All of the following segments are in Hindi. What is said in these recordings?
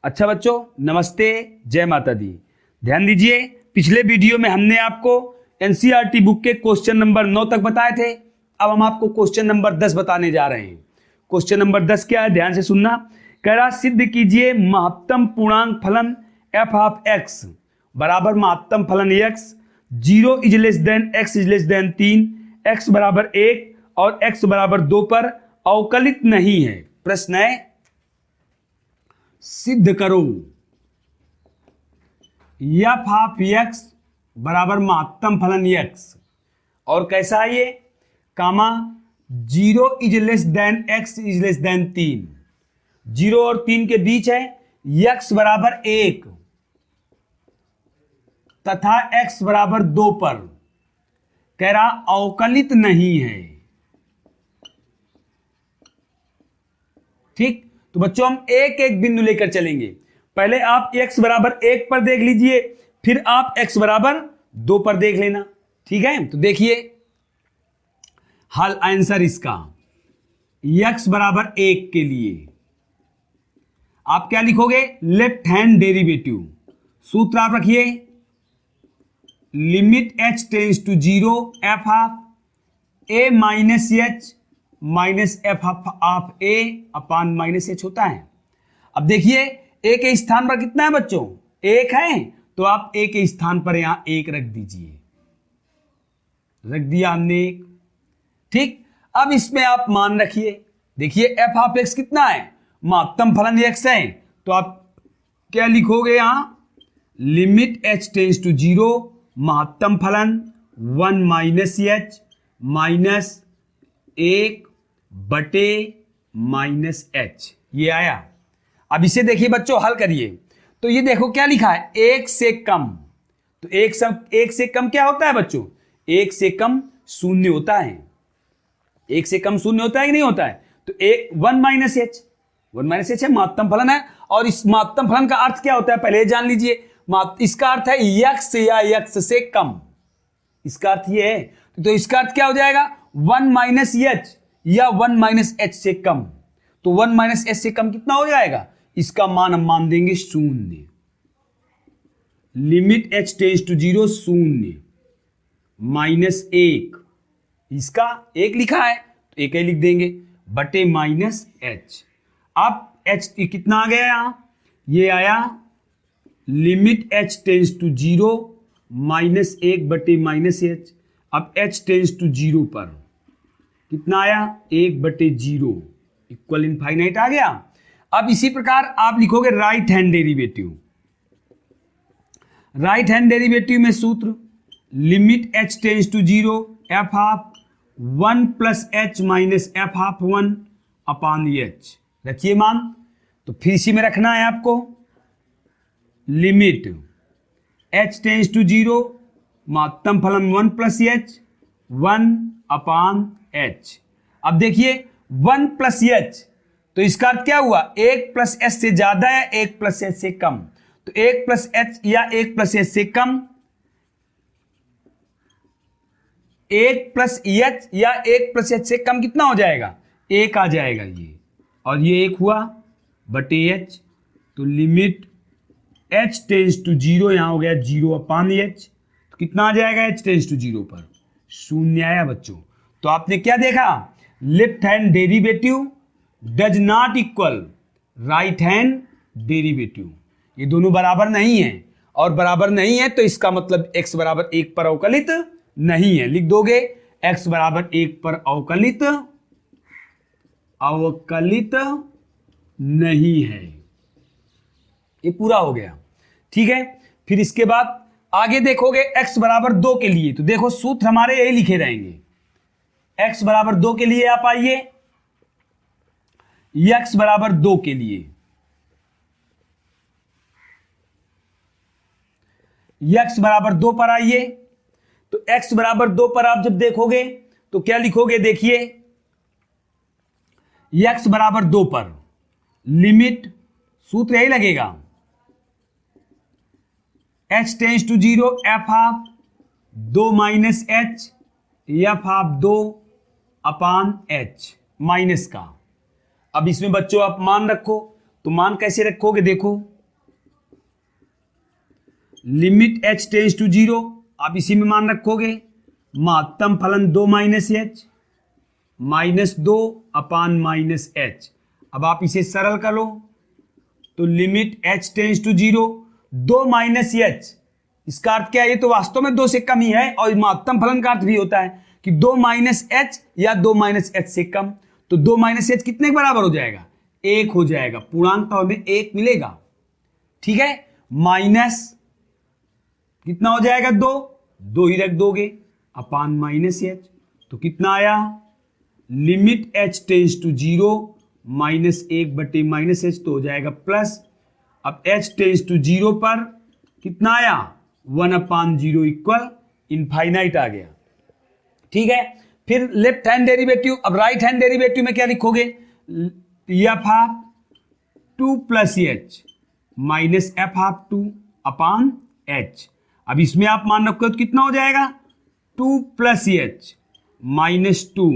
अच्छा बच्चों, नमस्ते, जय माता दी। ध्यान दीजिए, पिछले वीडियो में हमने आपको एनसीईआरटी बुक के क्वेश्चन नंबर 9 तक बताए थे। अब हम आपको क्वेश्चन नंबर 10 बताने जा रहे हैं। क्वेश्चन नंबर 10 क्या है, ध्यान से सुनना। कह रहा सिद्ध कीजिए महत्तम पूर्णांक फलन एफ ऑफ एक्स बराबर महत्तम फलन x 0 is less than x is less than 3, x बराबर 1 और एक्स बराबर 2 पर अवकलित नहीं है। प्रश्न है सिद्ध करो एफ ऑफ एक्स बराबर महत्तम फलन एक्स और कैसा है ये, कामा 0 is less than x is less than 3, 0 और 3 के बीच है, एक्स बराबर 1 तथा एक्स बराबर 2 पर कह रहा अवकलित नहीं है। ठीक, तो बच्चों हम एक एक बिंदु लेकर चलेंगे। पहले आप x बराबर 1 पर देख लीजिए, फिर आप x बराबर 2 पर देख लेना। ठीक है, तो देखिए हल आंसर इसका x बराबर 1 के लिए आप क्या लिखोगे, लेफ्ट हैंड डेरिवेटिव। सूत्र आप रखिए limit h tends to 0 f of a minus h minus f of a upon minus h होता है। अब देखिए a के स्थान पर कितना है बच्चों, 1 है, तो आप a के स्थान पर यहां 1 रख दीजिए। रख दिया हमने 1। ठीक, अब इसमें आप मान रखिए। देखिए एफ ऑफ एक्स कितना है, महत्तम फलन एक्स है, तो आप क्या लिखोगे यहां, लिमिट h टेंस टू 0 महत्तम फलन 1 माइनस एच माइनस 1 बटे माइनस एच, ये आया। अब इसे देखिए बच्चों, हल करिए तो ये देखो क्या लिखा है, 1 से कम। तो 1 से कम क्या होता है बच्चों, 1 से कम शून्य होता है। 1 से कम शून्य होता है कि नहीं होता है, तो 1 माइनस एच, 1 माइनस एच है, महत्तम फलन है। और इस महत्तम फलन का अर्थ क्या होता है पहले जान लीजिए। इसका अर्थ है यक्स या यक्स से कम, इसका अर्थ ये है। तो इसका अर्थ क्या हो जाएगा, 1 माइनस एच या 1 माइनस एच से कम। तो 1 माइनस एच से कम कितना हो जाएगा, इसका मान हम मान देंगे 0। Limit h tends to 0 0 minus 1, इसका 1 लिखा है तो 1 ही लिख देंगे, बटे माइनस h। अब h कितना आ गया यहां, ये आया limit h tends to 0 minus 1 बटे माइनस h। अब h टेंस टू 0 पर कितना आया, 1 बटे 0 इक्वल इनफाइनाइट आ गया। अब इसी प्रकार आप लिखोगे right hand derivative. Right hand derivative में सूत्र limit h tends to 0 f of 1 plus h minus f of 1 upon h. रखिए मान, तो फिर इसी में रखना है आपको, लिमिट h टेंस टू 0 महत्तम फलन 1 प्लस एच 1 अपान एच। अब देखिए 1 प्लस एच, तो इसका अर्थ क्या हुआ, 1 प्लस एच से ज्यादा है, 1 प्लस एच से कम। तो 1 प्लस एच या 1 प्लस एच से कम, 1 प्लस एच या 1 प्लस एच से कम कितना हो जाएगा, 1 आ जाएगा ये, और ये 1 हुआ बटे एच। तो लिमिट h टेंस टू 0 यहां हो गया 0 अपान एच, तो कितना आ जाएगा h टेंस टू 0 पर 0 आया बच्चों। तो आपने क्या देखा, left hand derivative does not equal right hand derivative. ये दोनों बराबर नहीं है, और बराबर नहीं है तो इसका मतलब x बराबर 1 पर अवकलित नहीं है। लिख दोगे x बराबर 1 पर अवकलित नहीं है। ये पूरा हो गया। ठीक है, फिर इसके बाद आगे देखोगे x बराबर 2 के लिए, तो देखो सूत्र हमारे यही लिखे रहेंगे। x बराबर 2 के लिए आप आइए, x बराबर 2 के लिए x बराबर 2 पर आइए। तो x बराबर 2 पर आप जब देखोगे तो क्या लिखोगे, देखिए x बराबर 2 पर लिमिट, सूत्र यही लगेगा, h tends to 0 f of 2 minus h f of 2 upon h minus का। अब इसमें बच्चों आप मान रखो, तो मान कैसे रखोगे, देखो लिमिट h टेंस टू 0, आप इसी में मान रखोगे, महत्तम फलन 2 माइनस एच -2 अपान -h। अब आप इसे सरल कर लो, तो limit h tends to 0, 2 minus h, इसका अर्थ क्या है, ये तो वास्तव में 2 से कम ही है, और महत्तम फलन का अर्थ भी होता है कि 2 माइनस एच या 2 माइनस एच से कम। तो 2 माइनस एच कितने के बराबर हो जाएगा, 1 हो जाएगा, पूर्णांक तो हमें 1 मिलेगा, ठीक है। माइनस कितना हो जाएगा, 2 ही रख दोगे, अपान माइनस एच, तो कितना आया, लिमिट h टेंस टू 0 -1 बटे -h, तो हो जाएगा प्लस। अब h टेंस टू 0 पर कितना आया, 1/0 इक्वल इनफाइनाइट आ गया, ठीक है। फिर लेफ्ट हैंड डेरिवेटिव, अब राइट हैंड डेरिवेटिव में क्या लिखोगे, F half 2 plus h minus F half 2 upon H. अब इसमें आप मान रखो तो कितना हो जाएगा, 2 प्लस एच -2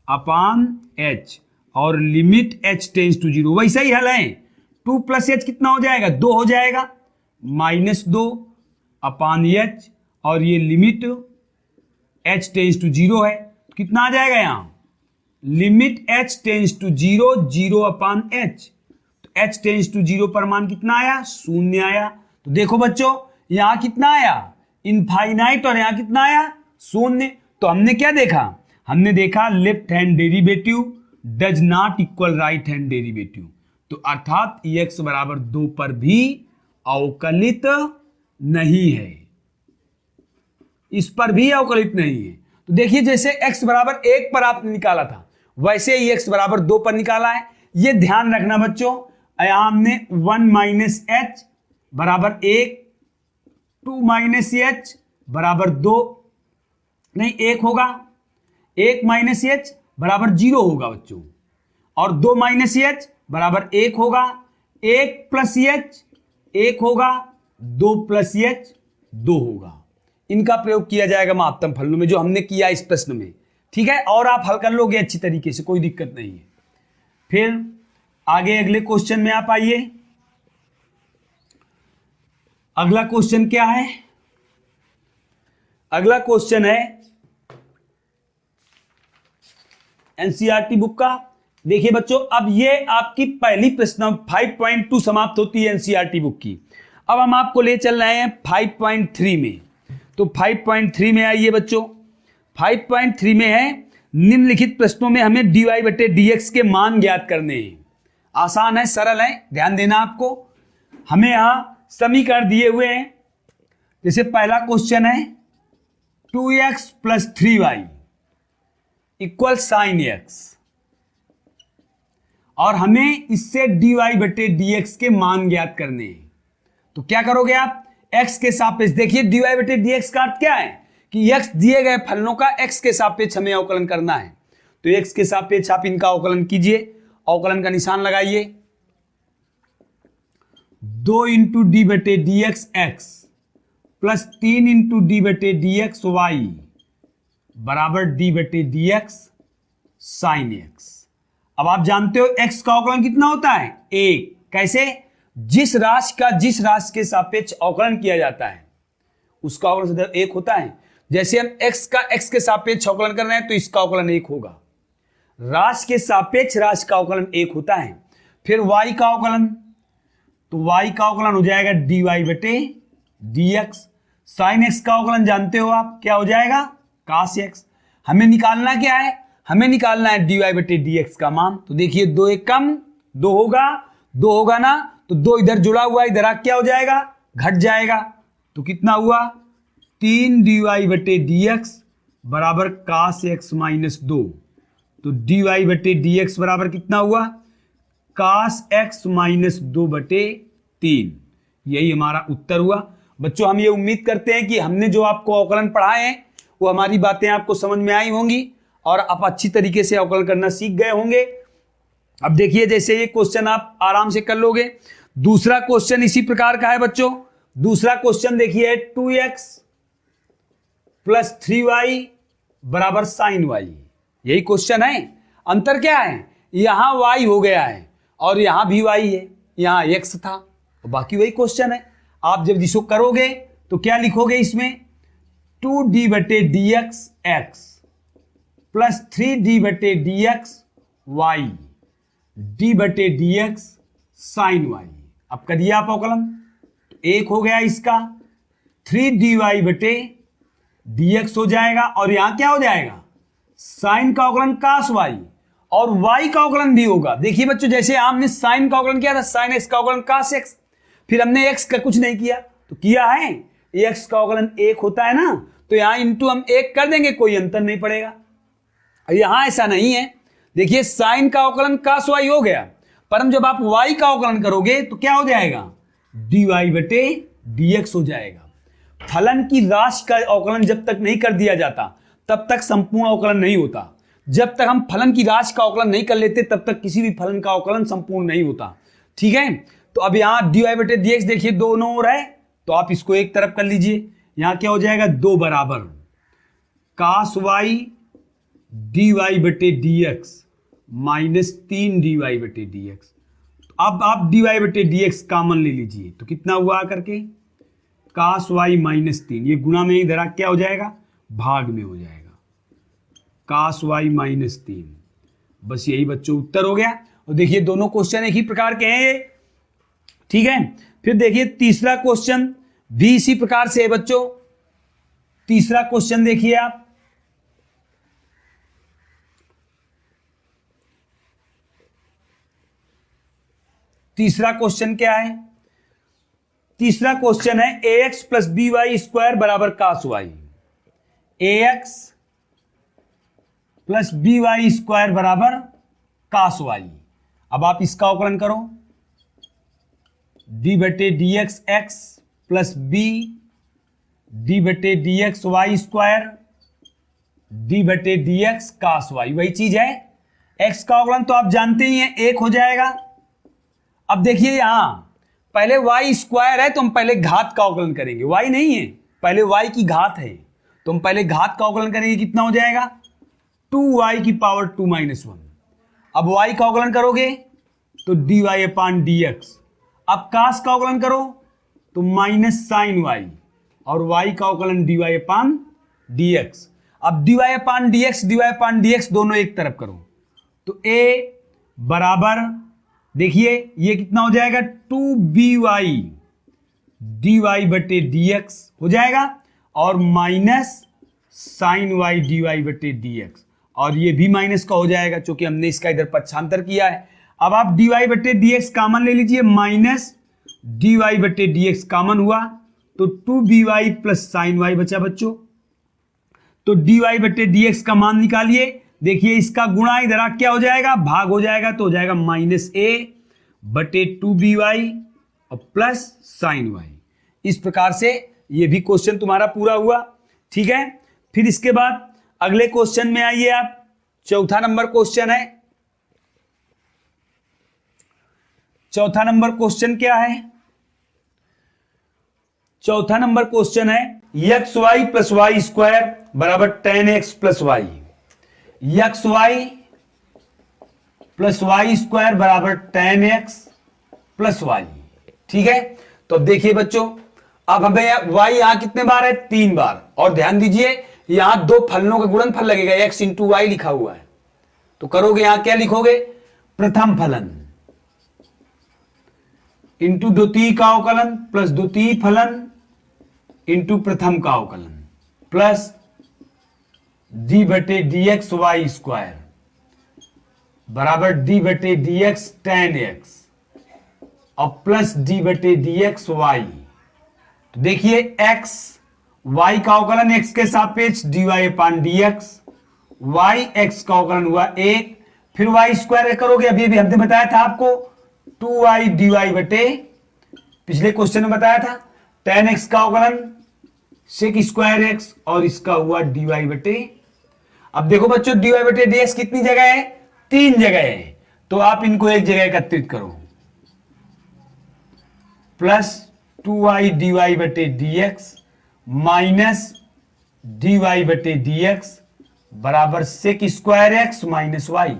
अपान एच, और लिमिट h टेंस टू 0, वैसा ही हल है, 2 प्लस एच कितना हो जाएगा, 2 हो जाएगा, -2 अपान एच, और ये लिमिट h टेंस टू 0 है, तो कितना आ जाएगा यहां, limit h tends to 0 0 upon h, तो h टेंस टू 0 पर मान कितना आया, 0 आया। तो देखो बच्चों, यहां कितना आया, इनफाइनाइट, और यहां कितना आया, 0। तो हमने क्या देखा, हमने देखा left hand derivative does not equal right hand derivative, तो अर्थात x बराबर 2 पर भी अवकलित नहीं है, इस पर भी अवकलित नहीं है। तो देखिए, जैसे x बराबर 1 पर आपने निकाला था, वैसे ही x बराबर 2 पर निकाला है। ये ध्यान रखना बच्चों, यहां हमने 1 माइनस एच बराबर 1, 2 माइनस एच बराबर 2, नहीं 1 होगा, 1 माइनस एच बराबर 0 होगा बच्चों, और 2 माइनस एच बराबर 1 होगा, 1 प्लस एच 1 होगा, 2 प्लस एच 2 होगा। इनका प्रयोग किया जाएगा महत्तम फलनों में, जो हमने किया इस प्रश्न में, ठीक है। और आप हल कर लोगे अच्छी तरीके से, कोई दिक्कत नहीं है। फिर आगे अगले क्वेश्चन में आप आइए। अगला क्वेश्चन क्या है, अगला क्वेश्चन है एनसीईआरटी बुक का। देखिए बच्चों, अब ये आपकी पहली प्रश्न 5.2 समाप्त होती है एनसीईआरटी बुक की। अब हम आपको ले चल रहे हैं 5.3 में। तो 5.3 में आइए बच्चों, 5.3 में है निम्नलिखित प्रश्नों में हमें dy बटे dx के मान ज्ञात करने हैं। आसान है, सरल है, ध्यान देना आपको। हमें यहां समीकरण दिए हुए हैं। जैसे पहला क्वेश्चन है 2x plus 3y equal sign x, और हमें इससे dy बटे dx के मान ज्ञात करने हैं। तो क्या करोगे आप, x के सापेक्ष, देखिए dy बटे dx का अर्थ क्या है कि x दिए गए फलनों का x के सापेक्ष हमें अवकलन करना है। तो x के सापेक्ष आप इनका अवकलन कीजिए, अवकलन का निशान लगाइए, 2 इंटू डी बटे D X X plus 3 into D बटे डी एक्स वाई बराबर डी बटे डी एक्स साइन एक्स। अब आप जानते हो x का अवकलन कितना होता है, 1। कैसे, जिस राशि के सापेक्ष अवकलन किया जाता है उसका अवकलन सदैव 1 होता है। जैसे हम x का x के सापेक्ष अवकलन कर रहे हैं तो इसका अवकलन 1 होगा। राशि के सापेक्ष राशि का अवकलन 1 होता है। फिर y का अवकलन, तो y का अवकलन हो जाएगा dy बटे dx। साइन x का अवकलन जानते हो आप, क्या हो जाएगा, cos x। हमें निकालना क्या है, हमें निकालना है dy बटे dx का मान। तो देखिए 2 एक कम 2 होगा ना, तो 2 इधर जुड़ा हुआ, इधर आ क्या हो जाएगा, घट जाएगा। तो कितना हुआ, 3 dy बटे dx बराबर cos x माइनस 2। तो dy बटे dx बराबर कितना हुआ, cos x माइनस 2 बटे 3। यही हमारा उत्तर हुआ। बच्चों, हम ये उम्मीद करते हैं कि हमने जो आपको अवकलन पढ़ाए हैं वो हमारी बातें आपको समझ में आई होंगी और आप अच्छी तरीके से अवकलन करना सीख गए होंगे। अब देखिए, जैसे ये क्वेश्चन आप आराम से कर लोगे। दूसरा क्वेश्चन इसी प्रकार का है बच्चों। दूसरा क्वेश्चन देखिए, 2x प्लस 3y बराबर साइन y। यही क्वेश्चन है। अंतर क्या है, यहां y हो गया है और यहां भी y है, यहां x था, तो बाकी वही क्वेश्चन है। आप जब जिसको करोगे तो क्या लिखोगे इसमें, 2d बटे D X X plus 3d बटे डी एक्स वाई डी बटे डी एक्स साइन वाई। अब कर दिया आप अवकलन, तो एक हो गया इसका 3dy बटे dx हो जाएगा, और यहां क्या हो जाएगा, साइन का अवकलन कास वाई, और y का अवकलन भी होगा। देखिए बच्चों, जैसे हमने साइन का अवकलन किया था, साइन x का अवकलन कास x, फिर हमने x का कुछ नहीं किया, तो किया है x का अवकलन एक होता है ना, तो यहां इंटू हम एक कर देंगे, कोई अंतर नहीं पड़ेगा। यहां ऐसा नहीं है, देखिए साइन का अवकलन कास वाई हो गया, पर हम जब आप y का अवकलन करोगे तो क्या हो जाएगा, dy बटे dx हो जाएगा। फलन की राशि का अवकलन जब तक नहीं कर दिया जाता तब तक संपूर्ण अवकलन नहीं होता। जब तक हम फलन की राशि का अवकलन नहीं कर लेते तब तक किसी भी फलन का अवकलन संपूर्ण नहीं होता। ठीक है, तो अब यहां dy बटे dx देखिए दोनों ओर है, तो आप इसको एक तरफ कर लीजिए। यहां क्या हो जाएगा, 2 बराबर कास वाई dy बटे dx माइनस 3dy बटे dx। अब आप dy बटे dx कॉमन ले लीजिए, तो कितना हुआ करके, कास वाई माइनस 3, ये गुणा में इधर क्या हो जाएगा, भाग में हो जाएगा, कास वाई माइनस 3। बस यही बच्चों उत्तर हो गया। और देखिए दोनों क्वेश्चन एक ही प्रकार के हैं ये। ठीक है, फिर देखिए तीसरा क्वेश्चन भी इसी प्रकार से है बच्चों। तीसरा क्वेश्चन देखिए आप, तीसरा क्वेश्चन क्या है, तीसरा क्वेश्चन है ax plus B Y square बराबर cos Y, ax plus B Y square बराबर कास वाई। अब आप इसका अवकलन करो, डी बटे D X X plus B D बटे D X Y square D बटे डी एक्स कास वाई, वही चीज है। x का अवकलन तो आप जानते ही हैं, एक हो जाएगा। अब देखिए यहां पहले y स्क्वायर है तो हम पहले घात का अवकलन करेंगे, y नहीं है, पहले y की घात है, तो हम पहले घात का अवकलन करेंगे। कितना हो जाएगा, 2y की पावर 2 माइनस 1। अब y का अवकलन करोगे तो dy अपान dx। अब कास का अवकलन करो तो माइनस साइन y, और y का अवकलन dy अपान dx। अब dy अपान dx दोनों एक तरफ करो, तो a बराबर देखिए ये कितना हो जाएगा, 2by dy बटे dx हो जाएगा, और माइनस साइन y dy बटे dx, और ये भी माइनस का हो जाएगा क्योंकि हमने इसका इधर पक्षांतर किया है। अब आप dy बटे dx कॉमन ले लीजिए, माइनस dy बटे dx कॉमन हुआ तो 2by प्लस साइन y बचा बच्चों। तो dy बटे dx का मान निकालिए, देखिए इसका गुणा इधर क्या हो जाएगा, भाग हो जाएगा, तो हो जाएगा माइनस a बटे 2by और प्लस साइन y। इस प्रकार से ये भी क्वेश्चन तुम्हारा पूरा हुआ। ठीक है, फिर इसके बाद अगले क्वेश्चन में आइए आप। चौथा नंबर क्वेश्चन है, चौथा नंबर क्वेश्चन क्या है, चौथा नंबर क्वेश्चन है x y plus y square बराबर 10x plus y, x y plus y square बराबर 10x प्लस वाई। ठीक है, तो अब देखिए बच्चों, अब हमें y यहां कितने बार है, 3 बार, और ध्यान दीजिए यहां दो फलनों का गुणनफल लगेगा, x इंटू वाई लिखा हुआ है, तो करोगे यहां क्या लिखोगे, प्रथम फलन इंटू द्वितीय का अवकलन प्लस द्वितीय फलन इंटू प्रथम का अवकलन प्लस डी बटे डी एक्स वाई स्क्वायर बराबर डी बटे डी एक्स टेन एक्स और प्लस डी बटे डी एक्स वाई। तो देखिए x y का अवकलन x के सापेक्ष dy अपान डी एक्स, वाई x का अवकलन हुआ 1, फिर y स्क्वायर करोगे, अभी अभी हमने बताया था आपको 2y dy बटे, पिछले क्वेश्चन में बताया था 10x का अवकलन सेक स्क्वायर x और इसका हुआ dy बटे। अब देखो बच्चों dy बटे dx कितनी जगह है, 3 जगह है, तो आप इनको एक जगह एकत्रित करो, प्लस 2y dy बटे dx माइनस dy बटे dx बराबर sec square x minus y.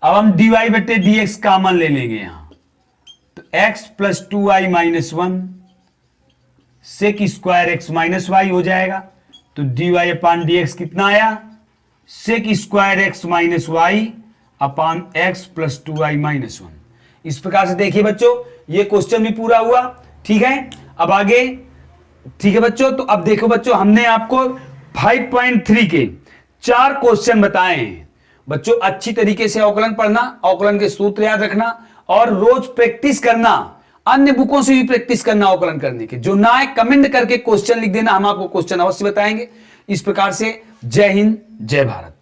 अब हम dy बटे dx कॉमन ले लेंगे यहां, तो x plus 2i minus 1 sec square x minus Y हो जाएगा। तो dy अपान dx कितना आया, sec square x minus Y upon x plus 2i minus 1। इस प्रकार से देखिए बच्चों ये क्वेश्चन भी पूरा हुआ। ठीक है, अब आगे। ठीक है बच्चों, तो अब देखो बच्चों हमने आपको 5.3 के 4 क्वेश्चन बताए हैं। बच्चों अच्छी तरीके से अवकलन पढ़ना, अवकलन के सूत्र याद रखना और रोज प्रैक्टिस करना, अन्य बुकों से भी प्रैक्टिस करना अवकलन करने के। जो ना है कमेंट करके क्वेश्चन लिख देना, हम आपको क्वेश्चन अवश्य बताएंगे। इस प्रकार से जय हिंद, जय भारत।